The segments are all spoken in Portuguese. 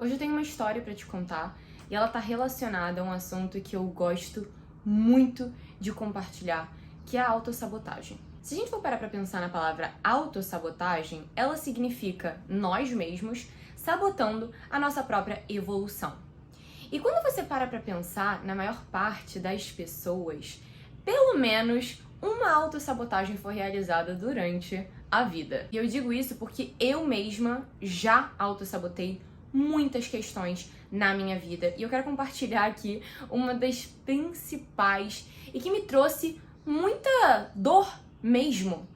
Hoje eu tenho uma história pra te contar e ela tá relacionada a um assunto que eu gosto muito de compartilhar, que é a autossabotagem. Se a gente for parar pra pensar na palavra autossabotagem, ela significa nós mesmos sabotando a nossa própria evolução. E quando você para pra pensar, na maior parte das pessoas, pelo menos uma autossabotagem foi realizada durante a vida. E eu digo isso porque eu mesma já autossabotei muitas questões na minha vida. E eu quero compartilhar aqui uma das principais e que me trouxe muita dor mesmo.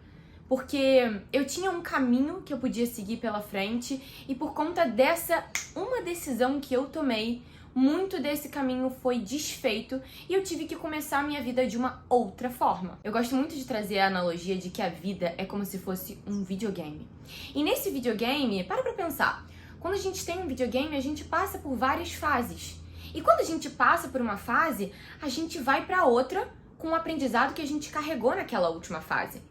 Porque eu tinha um caminho que eu podia seguir pela frente e por conta dessa uma decisão que eu tomei, muito desse caminho foi desfeito e eu tive que começar a minha vida de uma outra forma. Eu gosto muito de trazer a analogia de que a vida é como se fosse um videogame. E nesse videogame, para pra pensar, quando a gente tem um videogame, a gente passa por várias fases. E quando a gente passa por uma fase, a gente vai pra outra com o aprendizado que a gente carregou naquela última fase.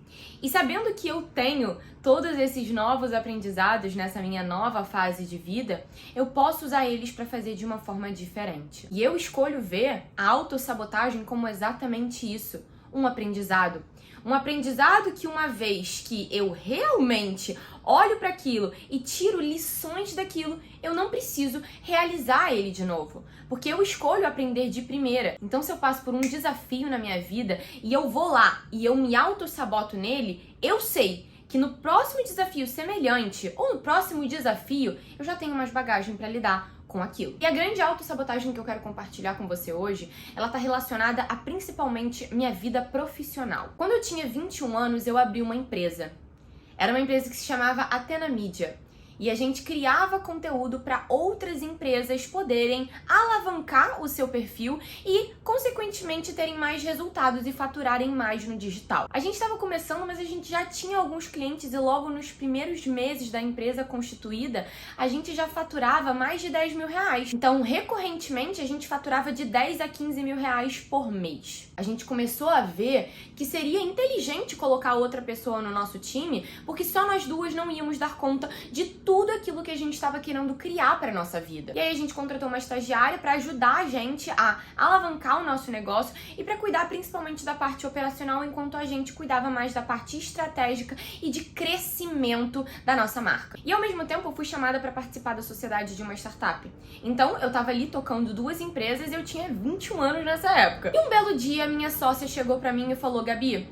E sabendo que eu tenho todos esses novos aprendizados nessa minha nova fase de vida, eu posso usar eles para fazer de uma forma diferente. E eu escolho ver a autossabotagem como exatamente isso, um aprendizado. Um aprendizado que uma vez que eu realmente olho para aquilo e tiro lições daquilo, eu não preciso realizar ele de novo, porque eu escolho aprender de primeira. Então, se eu passo por um desafio na minha vida e eu vou lá e eu me autossaboto nele, eu sei que no próximo desafio semelhante ou no próximo desafio, eu já tenho mais bagagem para lidar com aquilo. E a grande autossabotagem que eu quero compartilhar com você hoje, ela tá relacionada a principalmente minha vida profissional. Quando eu tinha 21 anos, eu abri uma empresa. Era uma empresa que se chamava Athena Media. E a gente criava conteúdo para outras empresas poderem alavancar o seu perfil e, consequentemente, terem mais resultados e faturarem mais no digital. A gente estava começando, mas a gente já tinha alguns clientes e logo nos primeiros meses da empresa constituída, a gente já faturava mais de 10 mil reais. Então, recorrentemente, a gente faturava de 10 a 15 mil reais por mês. A gente começou a ver que seria inteligente colocar outra pessoa no nosso time, porque só nós duas não íamos dar conta de tudo aquilo que a gente estava querendo criar para nossa vida. E aí a gente contratou uma estagiária para ajudar a gente a alavancar o nosso negócio e para cuidar principalmente da parte operacional, enquanto a gente cuidava mais da parte estratégica e de crescimento da nossa marca. E ao mesmo tempo eu fui chamada para participar da sociedade de uma startup. Então eu tava ali tocando duas empresas e eu tinha 21 anos nessa época. E um belo dia minha sócia chegou para mim e falou: Gabi,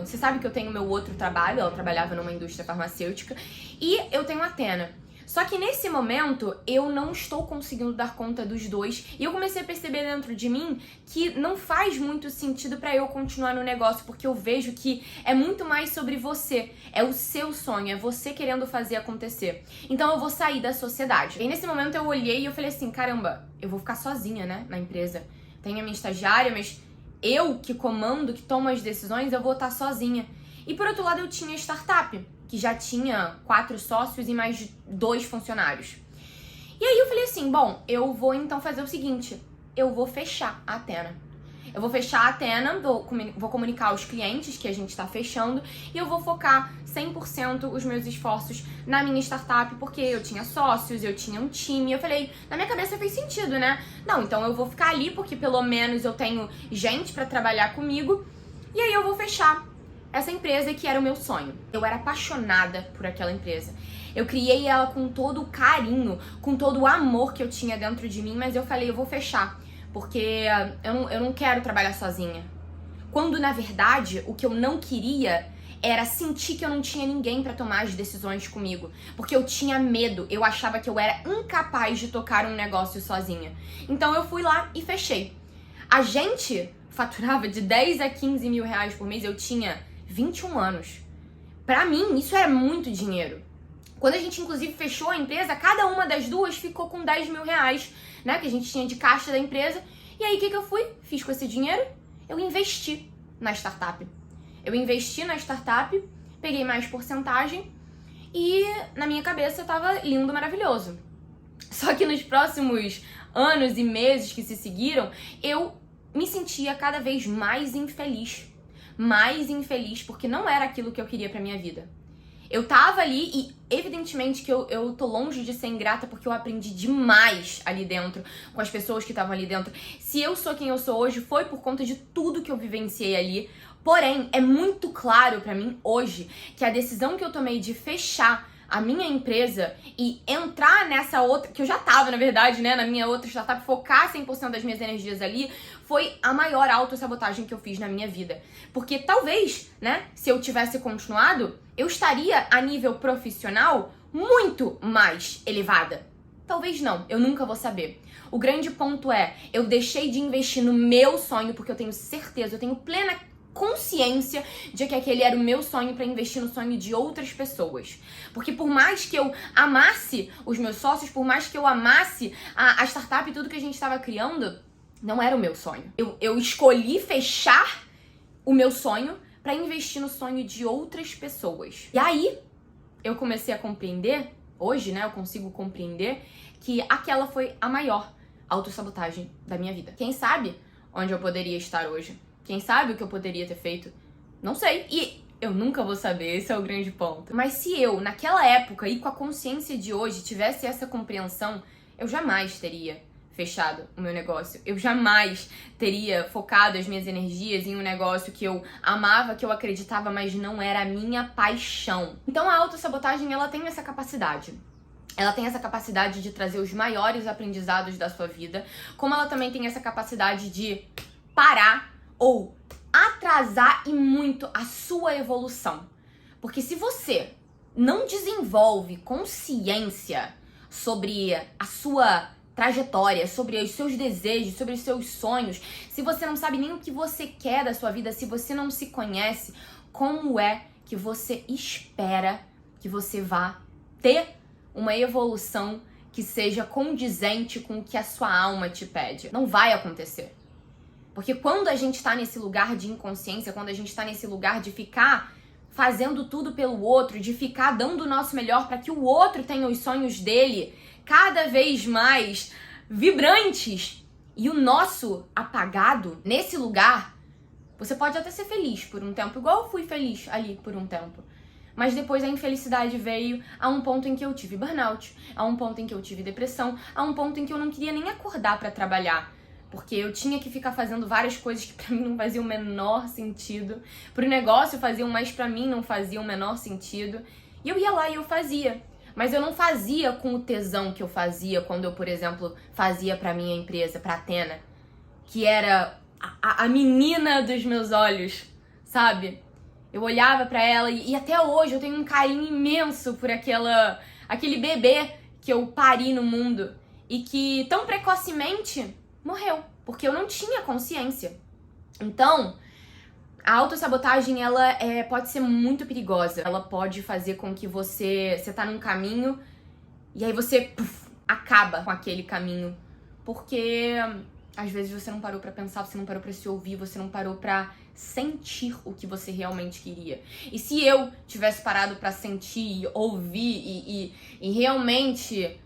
você sabe que eu tenho meu outro trabalho, ela trabalhava numa indústria farmacêutica, e eu tenho a Athena. Só que nesse momento eu não estou conseguindo dar conta dos dois e eu comecei a perceber dentro de mim que não faz muito sentido para eu continuar no negócio, porque eu vejo que é muito mais sobre você, é o seu sonho, é você querendo fazer acontecer. Então eu vou sair da sociedade. E nesse momento eu olhei e eu falei assim: caramba, eu vou ficar sozinha, né, na empresa. Tenho a minha estagiária, mas eu que comando, que tomo as decisões, eu vou estar sozinha. E por outro lado eu tinha a startup, que já tinha 4 sócios e mais de 2 funcionários. E aí eu falei assim: bom, eu vou então fazer o seguinte, eu vou fechar a Athena. Eu vou fechar a Athena, vou comunicar aos clientes que a gente está fechando e eu vou focar 100% os meus esforços na minha startup, porque eu tinha sócios, eu tinha um time. Eu falei, na minha cabeça fez sentido, né? Não, então eu vou ficar ali porque pelo menos eu tenho gente para trabalhar comigo e aí eu vou fechar essa empresa que era o meu sonho. Eu era apaixonada por aquela empresa. Eu criei ela com todo o carinho, com todo o amor que eu tinha dentro de mim, mas eu falei, eu vou fechar, porque eu não quero trabalhar sozinha. Quando, na verdade, o que eu não queria era sentir que eu não tinha ninguém pra tomar as decisões comigo, porque eu tinha medo, eu achava que eu era incapaz de tocar um negócio sozinha. Então eu fui lá e fechei. A gente faturava de 10 a 15 mil reais por mês, eu tinha 21 anos. Pra mim, isso era muito dinheiro. Quando a gente, inclusive, fechou a empresa, cada uma das duas ficou com 10 mil reais, né? Que a gente tinha de caixa da empresa. E aí, o que eu fiz com esse dinheiro? Eu investi na startup. Eu investi na startup, peguei mais porcentagem e na minha cabeça tava lindo, maravilhoso. Só que nos próximos anos e meses que se seguiram, eu me sentia cada vez mais infeliz porque não era aquilo que eu queria pra minha vida. Eu tava ali e, evidentemente, que eu tô longe de ser ingrata porque eu aprendi demais ali dentro, com as pessoas que estavam ali dentro. Se eu sou quem eu sou hoje, foi por conta de tudo que eu vivenciei ali. Porém, é muito claro pra mim hoje que a decisão que eu tomei de fechar a minha empresa e entrar nessa outra, que eu já tava, na verdade, né, na minha outra startup, focar 100% das minhas energias ali, foi a maior autossabotagem que eu fiz na minha vida. Porque talvez, né, se eu tivesse continuado, eu estaria a nível profissional muito mais elevada. Talvez não, eu nunca vou saber. O grande ponto é, eu deixei de investir no meu sonho, porque eu tenho certeza, eu tenho plena consciência de que aquele era o meu sonho para investir no sonho de outras pessoas. Porque por mais que eu amasse os meus sócios, por mais que eu amasse a startup e tudo que a gente estava criando, não era o meu sonho. Eu escolhi fechar o meu sonho para investir no sonho de outras pessoas. E aí, eu comecei a compreender, hoje, né, eu consigo compreender que aquela foi a maior autossabotagem da minha vida. Quem sabe onde eu poderia estar hoje? Quem sabe o que eu poderia ter feito? Não sei. E eu nunca vou saber, esse é o grande ponto. Mas se eu, naquela época e com a consciência de hoje, tivesse essa compreensão, eu jamais teria fechado o meu negócio. Eu jamais teria focado as minhas energias em um negócio que eu amava, que eu acreditava, mas não era a minha paixão. Então a autossabotagem, ela tem essa capacidade. Ela tem essa capacidade de trazer os maiores aprendizados da sua vida, como ela também tem essa capacidade de parar ou atrasar e muito a sua evolução. Porque se você não desenvolve consciência sobre a sua trajetória, sobre os seus desejos, sobre os seus sonhos, se você não sabe nem o que você quer da sua vida, se você não se conhece, como é que você espera que você vá ter uma evolução que seja condizente com o que a sua alma te pede? Não vai acontecer. Porque quando a gente tá nesse lugar de inconsciência, quando a gente tá nesse lugar de ficar fazendo tudo pelo outro, de ficar dando o nosso melhor para que o outro tenha os sonhos dele cada vez mais vibrantes e o nosso apagado, nesse lugar, você pode até ser feliz por um tempo, igual eu fui feliz ali por um tempo. Mas depois a infelicidade veio a um ponto em que eu tive burnout, a um ponto em que eu tive depressão, a um ponto em que eu não queria nem acordar para trabalhar. Porque eu tinha que ficar fazendo várias coisas que pra mim não faziam o menor sentido. Pro negócio faziam, mas pra mim não faziam o menor sentido. E eu ia lá e eu fazia. Mas eu não fazia com o tesão que eu fazia quando eu, por exemplo, fazia pra minha empresa, pra Athena. Que era a menina dos meus olhos, sabe? Eu olhava pra ela e até hoje eu tenho um carinho imenso por aquele bebê que eu pari no mundo. E que tão precocemente morreu, porque eu não tinha consciência. Então, a autossabotagem, ela pode ser muito perigosa. Ela pode fazer com que você tá num caminho e aí você acaba com aquele caminho. Porque às vezes você não parou pra pensar, você não parou pra se ouvir, você não parou pra sentir o que você realmente queria. E se eu tivesse parado pra sentir, ouvir e realmente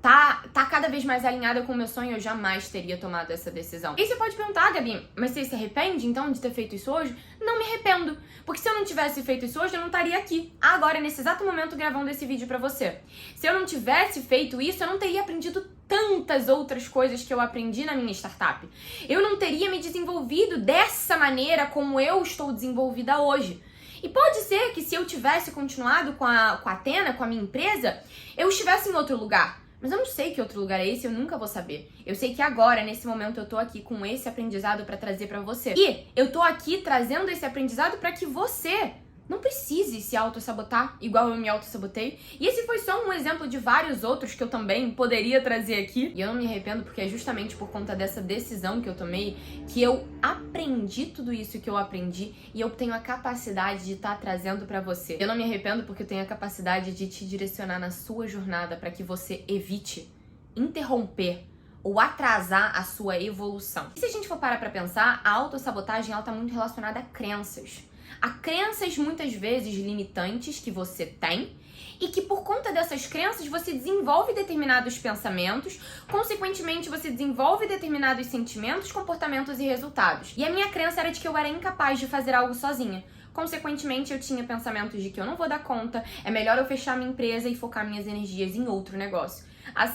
tá cada vez mais alinhada com o meu sonho, eu jamais teria tomado essa decisão. E você pode perguntar, Gabi, mas você se arrepende então de ter feito isso hoje? Não me arrependo, porque se eu não tivesse feito isso hoje, eu não estaria aqui, agora, nesse exato momento, gravando esse vídeo pra você. Se eu não tivesse feito isso, eu não teria aprendido tantas outras coisas que eu aprendi na minha startup. Eu não teria me desenvolvido dessa maneira como eu estou desenvolvida hoje. E pode ser que se eu tivesse continuado com a Athena, com a minha empresa, eu estivesse em outro lugar. Mas eu não sei que outro lugar é esse, eu nunca vou saber. Eu sei que agora, nesse momento, eu tô aqui com esse aprendizado pra trazer pra você. E eu tô aqui trazendo esse aprendizado pra que você não precise se autossabotar igual eu me autossabotei. E esse foi só um exemplo de vários outros que eu também poderia trazer aqui. E eu não me arrependo porque é justamente por conta dessa decisão que eu tomei que eu aprendi tudo isso que eu aprendi e eu tenho a capacidade de estar trazendo pra você. Eu não me arrependo porque eu tenho a capacidade de te direcionar na sua jornada para que você evite interromper ou atrasar a sua evolução. E se a gente for parar pra pensar, a autossabotagem ela tá muito relacionada a crenças. A crenças muitas vezes limitantes que você tem e que por conta dessas crenças você desenvolve determinados pensamentos, consequentemente você desenvolve determinados sentimentos, comportamentos e resultados. E a minha crença era de que eu era incapaz de fazer algo sozinha. Consequentemente, eu tinha pensamentos de que eu não vou dar conta, é melhor eu fechar minha empresa e focar minhas energias em outro negócio.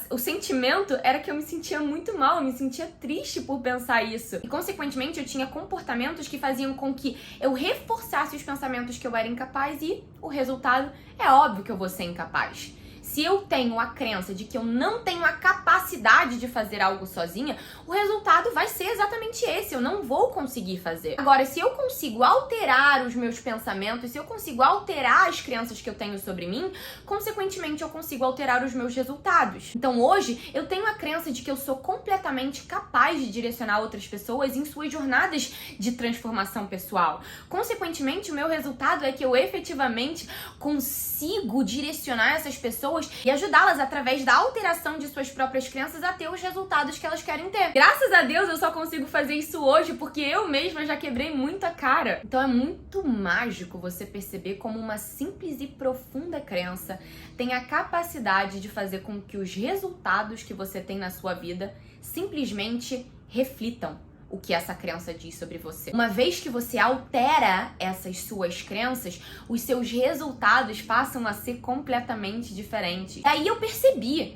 O sentimento era que eu me sentia muito mal, eu me sentia triste por pensar isso. E, consequentemente, eu tinha comportamentos que faziam com que eu reforçasse os pensamentos que eu era incapaz e o resultado é óbvio que eu vou ser incapaz. Se eu tenho a crença de que eu não tenho a capacidade de fazer algo sozinha, o resultado vai ser exatamente esse, eu não vou conseguir fazer. Agora, se eu consigo alterar os meus pensamentos, se eu consigo alterar as crenças que eu tenho sobre mim, consequentemente eu consigo alterar os meus resultados. Então hoje, eu tenho a crença de que eu sou completamente capaz de direcionar outras pessoas em suas jornadas de transformação pessoal. Consequentemente, o meu resultado é que eu efetivamente consigo direcionar essas pessoas e ajudá-las através da alteração de suas próprias crenças a ter os resultados que elas querem ter. Graças a Deus eu só consigo fazer isso hoje porque eu mesma já quebrei muita cara. Então é muito mágico você perceber como uma simples e profunda crença tem a capacidade de fazer com que os resultados que você tem na sua vida simplesmente reflitam o que essa crença diz sobre você. Uma vez que você altera essas suas crenças, os seus resultados passam a ser completamente diferentes. E aí eu percebi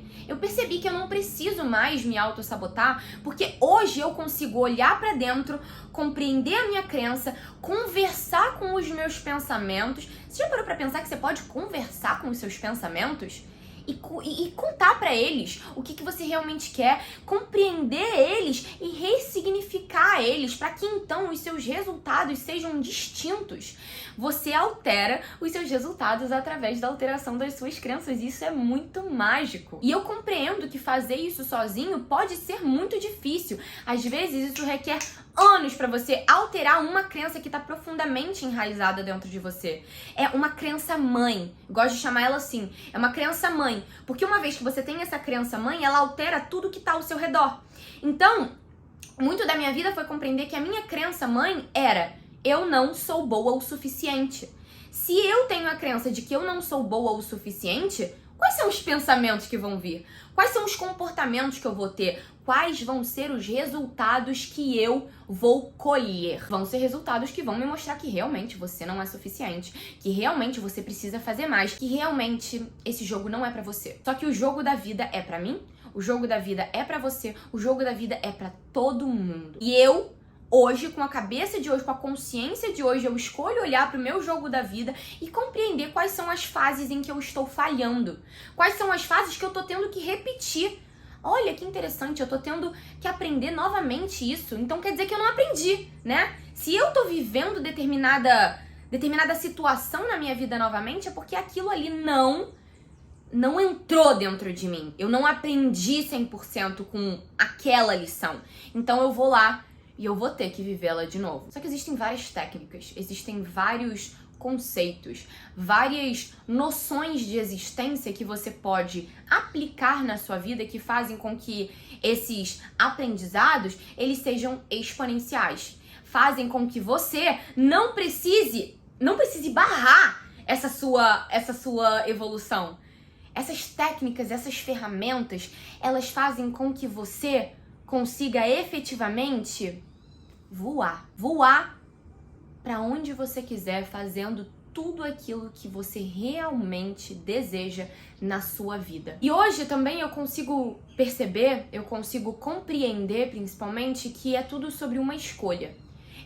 que eu não preciso mais me auto-sabotar, porque hoje eu consigo olhar pra dentro, compreender a minha crença, conversar com os meus pensamentos. Você já parou pra pensar que você pode conversar com os seus pensamentos? E contar pra eles o que você realmente quer, compreender eles e ressignificar eles para que então os seus resultados sejam distintos. Você altera os seus resultados através da alteração das suas crenças. Isso é muito mágico. E eu compreendo que fazer isso sozinho pode ser muito difícil. Às vezes isso requer anos para você alterar uma crença que está profundamente enraizada dentro de você. É uma crença mãe. Gosto de chamar ela assim. É uma crença mãe. Porque uma vez que você tem essa crença mãe, ela altera tudo que está ao seu redor. Então, muito da minha vida foi compreender que a minha crença mãe era: eu não sou boa o suficiente. Se eu tenho a crença de que eu não sou boa o suficiente, quais são os pensamentos que vão vir? Quais são os comportamentos que eu vou ter? Quais vão ser os resultados que eu vou colher? Vão ser resultados que vão me mostrar que realmente você não é suficiente, que realmente você precisa fazer mais, que realmente esse jogo não é pra você. Só que o jogo da vida é pra mim, o jogo da vida é pra você, o jogo da vida é pra todo mundo. E eu, hoje, com a cabeça de hoje, com a consciência de hoje, eu escolho olhar pro meu jogo da vida e compreender quais são as fases em que eu estou falhando. Quais são as fases que eu tô tendo que repetir. Olha que interessante, eu tô tendo que aprender novamente isso. Então quer dizer que eu não aprendi, né? Se eu tô vivendo determinada situação na minha vida novamente, é porque aquilo ali não entrou dentro de mim. Eu não aprendi 100% com aquela lição. Então eu vou lá e eu vou ter que vivê-la de novo. Só que existem várias técnicas, existem vários conceitos, várias noções de existência que você pode aplicar na sua vida que fazem com que esses aprendizados eles sejam exponenciais. Fazem com que você não precise barrar essa sua evolução. Essas técnicas, essas ferramentas, elas fazem com que você consiga efetivamente voar para onde você quiser, fazendo tudo aquilo que você realmente deseja na sua vida. E hoje também eu consigo perceber, eu consigo compreender principalmente que é tudo sobre uma escolha.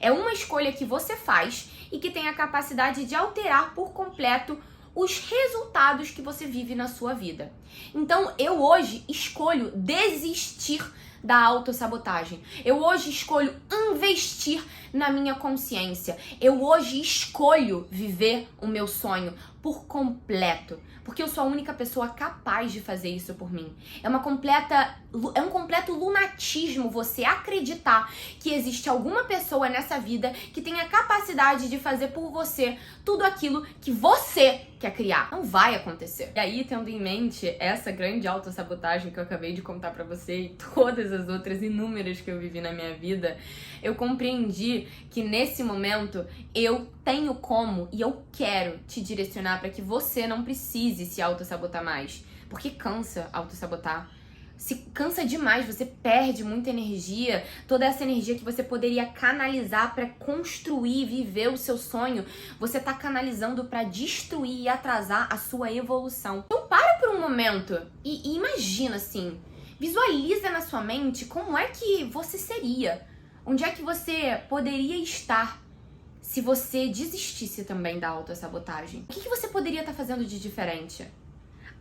É uma escolha que você faz e que tem a capacidade de alterar por completo os resultados que você vive na sua vida. Então, eu hoje escolho desistir da autossabotagem. Eu hoje escolho investir na minha consciência. Eu hoje escolho viver o meu sonho por completo, porque eu sou a única pessoa capaz de fazer isso por mim. É um completo lunatismo você acreditar que existe alguma pessoa nessa vida que tem a capacidade de fazer por você tudo aquilo que você quer criar. Não vai acontecer. E aí, tendo em mente essa grande autossabotagem que eu acabei de contar pra você e todas as outras inúmeras que eu vivi na minha vida, eu compreendi que nesse momento eu tenho como e eu quero te direcionar para que você não precise se autossabotar mais. Porque cansa autossabotar. se cansa demais, você perde muita energia, toda essa energia que você poderia canalizar para construir, viver o seu sonho, você tá canalizando para destruir e atrasar a sua evolução. Então para por um momento e imagina assim, visualiza na sua mente como é que você seria, onde é que você poderia estar se você desistisse também da autossabotagem. O que você poderia estar fazendo de diferente?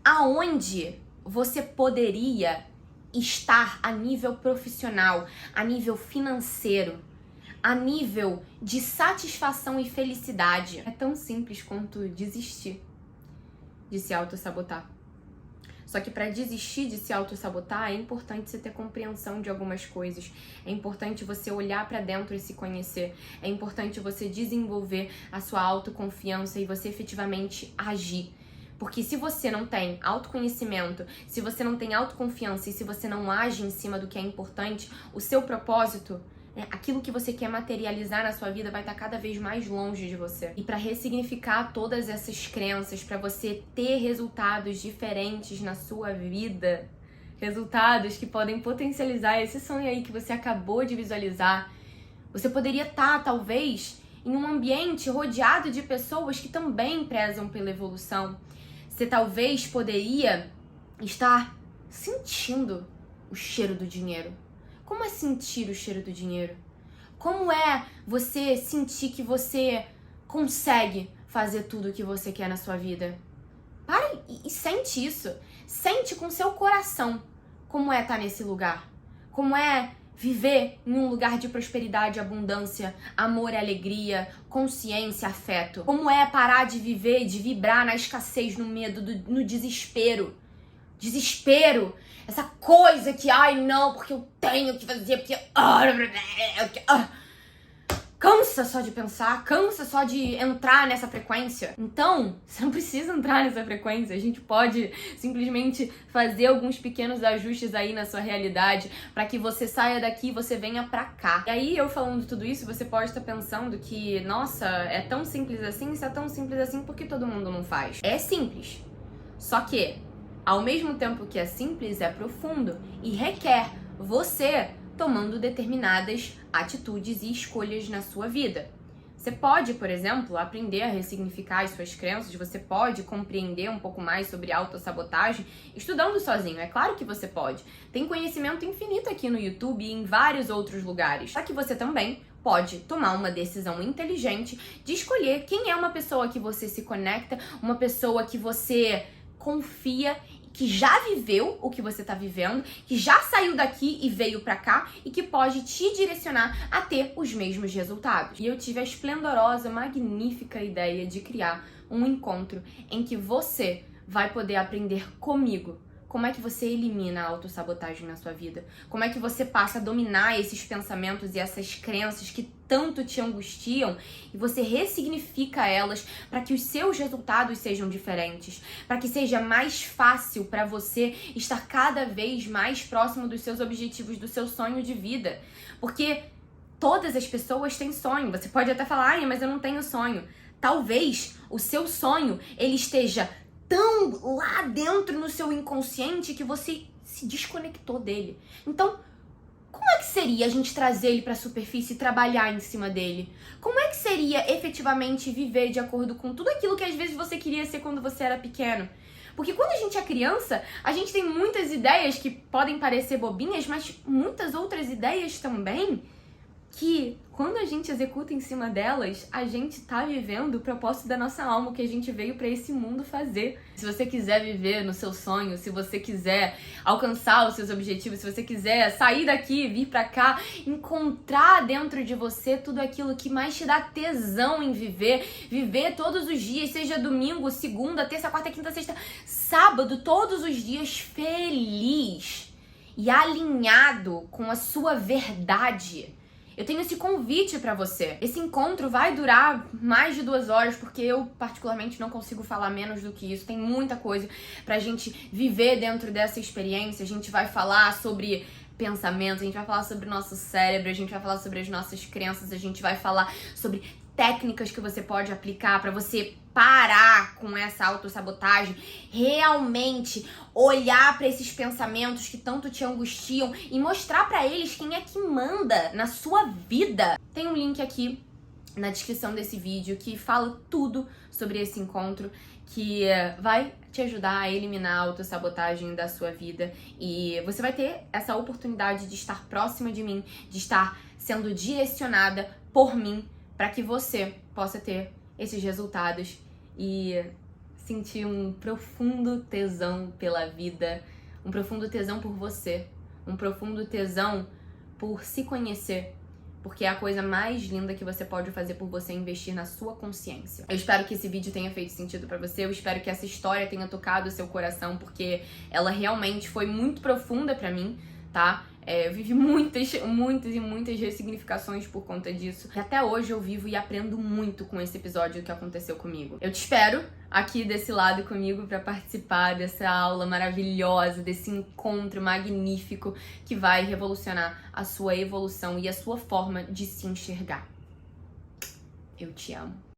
Aonde você poderia estar a nível profissional, a nível financeiro, a nível de satisfação e felicidade? É tão simples quanto desistir de se autossabotar. Só que para desistir de se autossabotar é importante você ter compreensão de algumas coisas. É importante você olhar para dentro e se conhecer. É importante você desenvolver a sua autoconfiança e você efetivamente agir. Porque se você não tem autoconhecimento, se você não tem autoconfiança e se você não age em cima do que é importante, o seu propósito, aquilo que você quer materializar na sua vida vai estar cada vez mais longe de você. E para ressignificar todas essas crenças, para você ter resultados diferentes na sua vida, resultados que podem potencializar esse sonho aí que você acabou de visualizar, você poderia estar, talvez, em um ambiente rodeado de pessoas que também prezam pela evolução. Você talvez poderia estar sentindo o cheiro do dinheiro. Como é sentir o cheiro do dinheiro? Como é você sentir que você consegue fazer tudo o que você quer na sua vida? Para e sente isso. Sente com seu coração como é estar nesse lugar. Como é viver em um lugar de prosperidade, abundância, amor e alegria, consciência, afeto. Como é parar de viver, de vibrar na escassez, no medo, no desespero. Desespero, essa coisa que, ai não, porque eu tenho que fazer, porque... Cansa só de pensar, cansa só de entrar nessa frequência. Então, você não precisa entrar nessa frequência, a gente pode simplesmente fazer alguns pequenos ajustes aí na sua realidade para que você saia daqui e você venha pra cá. E aí, eu falando tudo isso, você pode estar pensando que, nossa, é tão simples assim, isso é tão simples assim, porque todo mundo não faz. É simples, só que ao mesmo tempo que é simples, é profundo e requer você tomando determinadas atitudes e escolhas na sua vida. Você pode, por exemplo, aprender a ressignificar as suas crenças, você pode compreender um pouco mais sobre autossabotagem estudando sozinho, é claro que você pode. Tem conhecimento infinito aqui no YouTube e em vários outros lugares. Só que você também pode tomar uma decisão inteligente de escolher quem é uma pessoa que você se conecta, uma pessoa que você confia, que já viveu o que você tá vivendo, que já saiu daqui e veio pra cá e que pode te direcionar a ter os mesmos resultados. E eu tive a esplendorosa, magnífica ideia de criar um encontro em que você vai poder aprender comigo como é que você elimina a autossabotagem na sua vida, como é que você passa a dominar esses pensamentos e essas crenças que tanto te angustiam e você ressignifica elas para que os seus resultados sejam diferentes, para que seja mais fácil para você estar cada vez mais próximo dos seus objetivos, do seu sonho de vida. Porque todas as pessoas têm sonho. Você pode até falar, ai, mas eu não tenho sonho. Talvez o seu sonho ele esteja tão lá dentro no seu inconsciente que você se desconectou dele. Então, como é que seria a gente trazer ele para a superfície e trabalhar em cima dele? Como é que seria efetivamente viver de acordo com tudo aquilo que às vezes você queria ser quando você era pequeno? Porque quando a gente é criança, a gente tem muitas ideias que podem parecer bobinhas, mas muitas outras ideias também que, quando a gente executa em cima delas, a gente tá vivendo o propósito da nossa alma, o que a gente veio pra esse mundo fazer. Se você quiser viver no seu sonho, se você quiser alcançar os seus objetivos, se você quiser sair daqui, vir pra cá, encontrar dentro de você tudo aquilo que mais te dá tesão em viver, viver todos os dias, seja domingo, segunda, terça, quarta, quinta, sexta, sábado, todos os dias feliz e alinhado com a sua verdade. Eu tenho esse convite pra você. Esse encontro vai durar mais de 2 horas, porque eu particularmente não consigo falar menos do que isso. Tem muita coisa pra gente viver dentro dessa experiência. A gente vai falar sobre pensamentos, a gente vai falar sobre o nosso cérebro, a gente vai falar sobre as nossas crenças, a gente vai falar sobre técnicas que você pode aplicar para você parar com essa autossabotagem, realmente olhar para esses pensamentos que tanto te angustiam e mostrar para eles quem é que manda na sua vida. Tem um link aqui na descrição desse vídeo que fala tudo sobre esse encontro, que vai te ajudar a eliminar a autossabotagem da sua vida, e você vai ter essa oportunidade de estar próxima de mim, de estar sendo direcionada por mim, para que você possa ter esses resultados e sentir um profundo tesão pela vida, um profundo tesão por você, um profundo tesão por se conhecer, porque é a coisa mais linda que você pode fazer por você, investir na sua consciência. Eu espero que esse vídeo tenha feito sentido pra você, eu espero que essa história tenha tocado o seu coração, porque ela realmente foi muito profunda pra mim, tá? Eu vivi muitas ressignificações por conta disso. E até hoje eu vivo e aprendo muito com esse episódio que aconteceu comigo. Eu te espero aqui desse lado comigo para participar dessa aula maravilhosa, desse encontro magnífico que vai revolucionar a sua evolução e a sua forma de se enxergar. Eu te amo.